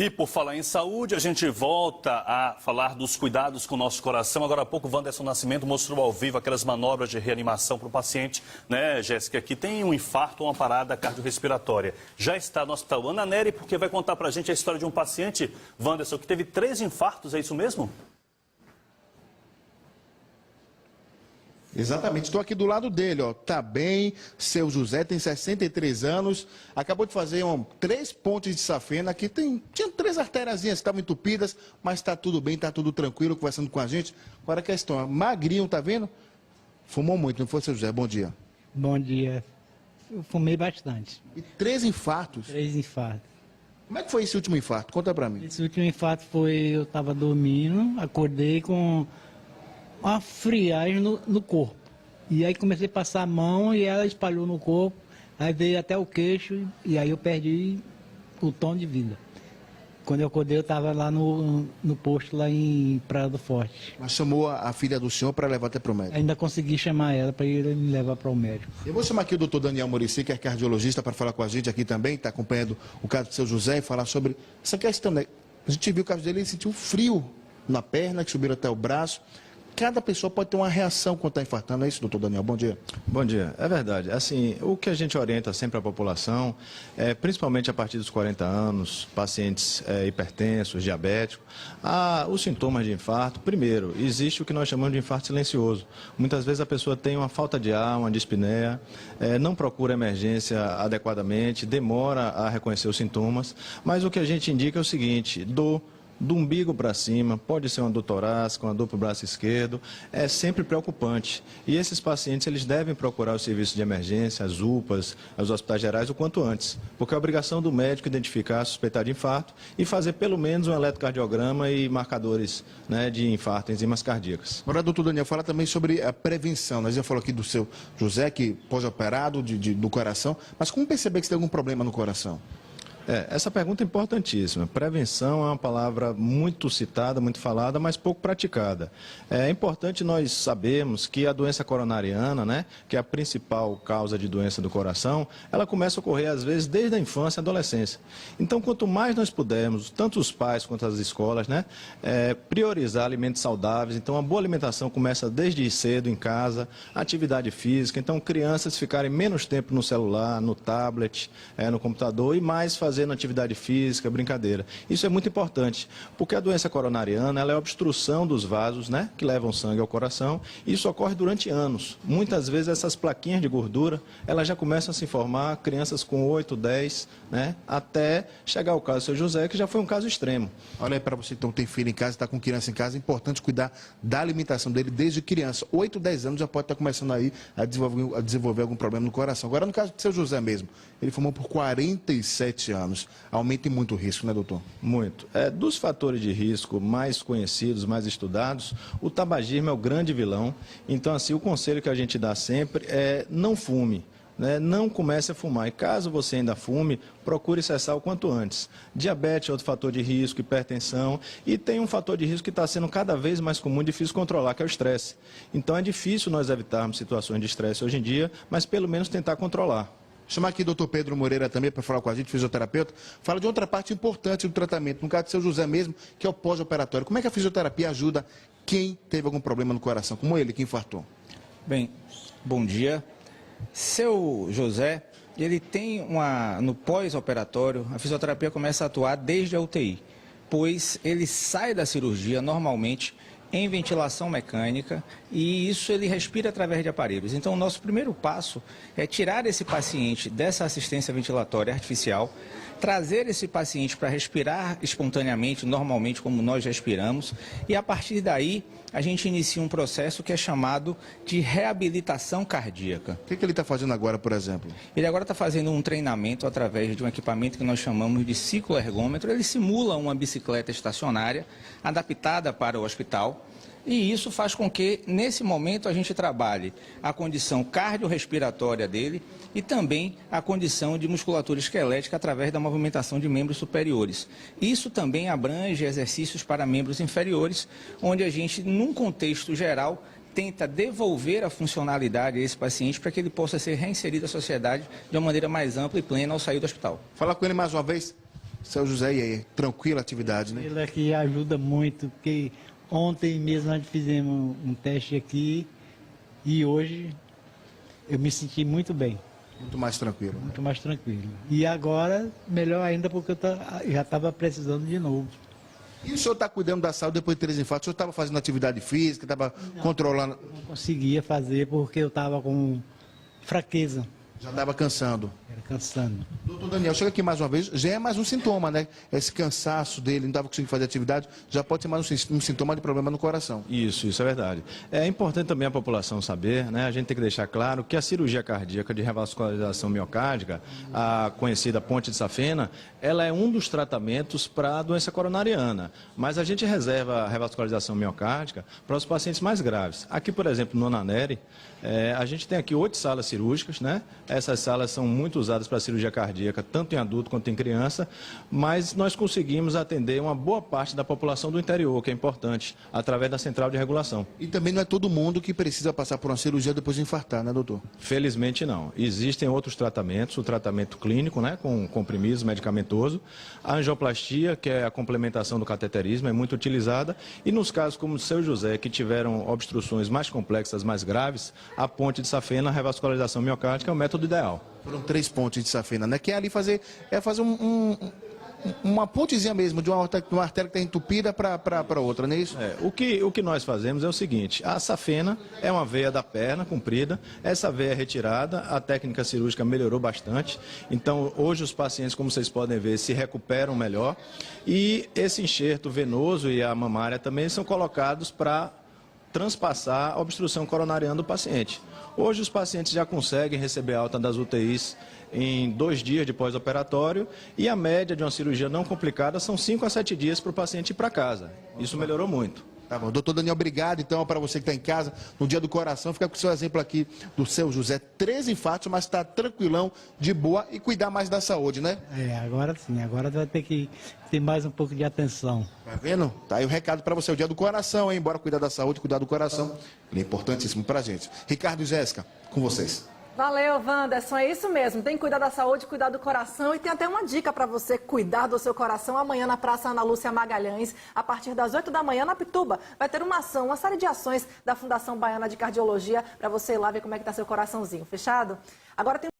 E por falar em saúde, a gente volta a falar dos cuidados com o nosso coração. Agora há pouco, o Wanderson Nascimento mostrou ao vivo aquelas manobras de reanimação para o paciente, né, Jéssica, que tem um infarto ou uma parada cardiorrespiratória. Já está no hospital Ana Nery, porque vai contar para a gente a história de um paciente, Wanderson, que teve 3 infartos, é isso mesmo? Exatamente, estou aqui do lado dele, ó. Tá bem, seu José tem 63 anos, acabou de fazer 3 pontes de safena, aqui tinha 3 artériazinhas que estavam entupidas, mas está tudo bem, está tudo tranquilo, conversando com a gente. Agora a questão, magrinho, tá vendo? Fumou muito, não foi, seu José? Bom dia. Bom dia. Eu fumei bastante. E 3 infartos? 3 infartos. Como é que foi esse último infarto? Conta pra mim. Esse último infarto foi, eu estava dormindo, acordei com uma friagem no corpo. E aí comecei a passar a mão e ela espalhou no corpo, aí veio até o queixo e aí eu perdi o tom de vida. Quando eu acordei, eu estava lá no posto, lá em Praia do Forte. Mas chamou a filha do senhor para levar até pro médico? Ainda consegui chamar ela para ele me levar para o médico. Eu vou chamar aqui o doutor Daniel Muricy, que é cardiologista, para falar com a gente aqui também, está acompanhando o caso do seu José e falar sobre essa questão, né? A gente viu o caso dele, ele sentiu frio na perna, que subiu até o braço. Cada pessoa pode ter uma reação quando está infartando, é isso, doutor Daniel? Bom dia. Bom dia. É verdade. Assim, o que a gente orienta sempre à população, principalmente a partir dos 40 anos, pacientes hipertensos, diabéticos, os sintomas de infarto, primeiro, existe o que nós chamamos de infarto silencioso. Muitas vezes a pessoa tem uma falta de ar, uma dispneia, não procura emergência adequadamente, demora a reconhecer os sintomas, mas o que a gente indica é o seguinte: dor do umbigo para cima, pode ser uma dor torácica, uma dor para o braço esquerdo, é sempre preocupante. E esses pacientes, eles devem procurar os serviços de emergência, as UPAs, os hospitais gerais, o quanto antes. Porque é obrigação do médico identificar, suspeitar de infarto e fazer pelo menos um eletrocardiograma e marcadores, né, de infarto, enzimas cardíacas. Agora, doutor Daniel, fala também sobre a prevenção. Nós já falamos aqui do seu José, que pós-operado do coração, mas como perceber que você tem algum problema no coração? Essa pergunta é importantíssima. Prevenção é uma palavra muito citada, muito falada, mas pouco praticada. É importante nós sabermos que a doença coronariana, né, que é a principal causa de doença do coração, ela começa a ocorrer, às vezes, desde a infância e adolescência. Então, quanto mais nós pudermos, tanto os pais quanto as escolas, né, priorizar alimentos saudáveis. Então, a boa alimentação começa desde cedo em casa, atividade física. Então, crianças ficarem menos tempo no celular, no tablet, no computador e mais fazendo atividade física, brincadeira. Isso é muito importante, porque a doença coronariana, ela é a obstrução dos vasos, né, que levam sangue ao coração, e isso ocorre durante anos. Muitas vezes essas plaquinhas de gordura, elas já começam a se formar, crianças com 8, 10, né, até chegar ao caso do seu José, que já foi um caso extremo. Olha aí para você, então, tem filho em casa, está com criança em casa, é importante cuidar da alimentação dele desde criança. 8, 10 anos já pode estar começando aí a desenvolver algum problema no coração. Agora, no caso do seu José mesmo, ele fumou por 47 anos. Aumenta muito o risco, né, doutor? Muito. Dos fatores de risco mais conhecidos, mais estudados, o tabagismo é o grande vilão. Então, assim, o conselho que a gente dá sempre é não fume, né? Não comece a fumar. E caso você ainda fume, procure cessar o quanto antes. Diabetes é outro fator de risco, hipertensão. E tem um fator de risco que está sendo cada vez mais comum e difícil controlar, que é o estresse. Então, é difícil nós evitarmos situações de estresse hoje em dia, mas pelo menos tentar controlar. Chamar aqui o doutor Pedro Moreira também para falar com a gente, fisioterapeuta. Fala de outra parte importante do tratamento, no caso do seu José mesmo, que é o pós-operatório. Como é que a fisioterapia ajuda quem teve algum problema no coração, como ele que infartou? Bem, bom dia. Seu José, ele tem no pós-operatório, a fisioterapia começa a atuar desde a UTI, pois ele sai da cirurgia normalmente em ventilação mecânica e isso ele respira através de aparelhos. Então, o nosso primeiro passo é tirar esse paciente dessa assistência ventilatória artificial, trazer esse paciente para respirar espontaneamente, normalmente como nós respiramos, e a partir daí a gente inicia um processo que é chamado de reabilitação cardíaca. O que ele está fazendo agora, por exemplo? Ele agora está fazendo um treinamento através de um equipamento que nós chamamos de cicloergômetro. Ele simula uma bicicleta estacionária adaptada para o hospital. E isso faz com que, nesse momento, a gente trabalhe a condição cardiorrespiratória dele e também a condição de musculatura esquelética através da movimentação de membros superiores. Isso também abrange exercícios para membros inferiores, onde a gente, num contexto geral, tenta devolver a funcionalidade a esse paciente para que ele possa ser reinserido à sociedade de uma maneira mais ampla e plena ao sair do hospital. Fala com ele mais uma vez. Seu José, e aí? Tranquila a atividade, né? Ele aqui ajuda muito, porque ontem mesmo nós fizemos um teste aqui e hoje eu me senti muito bem, Muito mais tranquilo. muito mais tranquilo. E agora, melhor ainda, porque eu já estava precisando de novo. E o senhor está cuidando da saúde depois de 3 infartos? O senhor estava fazendo atividade física, estava controlando? Não conseguia fazer porque eu estava com fraqueza, Já estava cansando. era cansando. Doutor Daniel, chega aqui mais uma vez, já é mais um sintoma, né? Esse cansaço dele, não estava conseguindo fazer atividade, já pode ser mais um sintoma de problema no coração. Isso é verdade. É importante também a população saber, né? A gente tem que deixar claro que a cirurgia cardíaca de revascularização miocárdica, a conhecida ponte de safena, ela é um dos tratamentos para a doença coronariana. Mas a gente reserva a revascularização miocárdica para os pacientes mais graves. Aqui, por exemplo, no Ananeri, a gente tem aqui 8 salas cirúrgicas, né? Essas salas são muito usadas para cirurgia cardíaca, tanto em adulto quanto em criança, mas nós conseguimos atender uma boa parte da população do interior, que é importante, através da central de regulação. E também não é todo mundo que precisa passar por uma cirurgia depois de infartar, né, doutor? Felizmente não. Existem outros tratamentos, o tratamento clínico, né, com comprimidos, medicamentoso, a angioplastia, que é a complementação do cateterismo, é muito utilizada, e nos casos como o seu José, que tiveram obstruções mais complexas, mais graves, a ponte de safena, a revascularização miocárdica é o método ideal. Foram 3 pontes de safena, né? Que é ali fazer uma pontezinha mesmo, de uma artéria que está entupida para outra, não é isso? O que nós fazemos é o seguinte, a safena é uma veia da perna comprida, essa veia é retirada, a técnica cirúrgica melhorou bastante, então hoje os pacientes, como vocês podem ver, se recuperam melhor e esse enxerto venoso e a mamária também são colocados para transpassar a obstrução coronariana do paciente. Hoje os pacientes já conseguem receber alta das UTIs em 2 dias de pós-operatório e a média de uma cirurgia não complicada são 5 a 7 dias para o paciente ir para casa. Isso melhorou muito. Tá bom. Doutor Daniel, obrigado então para você que está em casa, no dia do coração, fica com o seu exemplo aqui do seu José, 3 infartos, mas está tranquilão, de boa e cuidar mais da saúde, né? Agora sim, agora vai ter que ter mais um pouco de atenção. Tá vendo? Tá aí o recado para você, o dia do coração, hein? Bora cuidar da saúde, cuidar do coração. Ele é importantíssimo pra gente. Ricardo e Jéssica, com vocês. Valeu, Wanderson, é isso mesmo. Tem que cuidar da saúde, cuidar do coração. E tem até uma dica para você cuidar do seu coração. Amanhã na Praça Ana Lúcia Magalhães, a partir das 8 da manhã, na Pituba, vai ter uma ação, uma série de ações da Fundação Baiana de Cardiologia para você ir lá ver como é que tá seu coraçãozinho. Fechado? Agora tem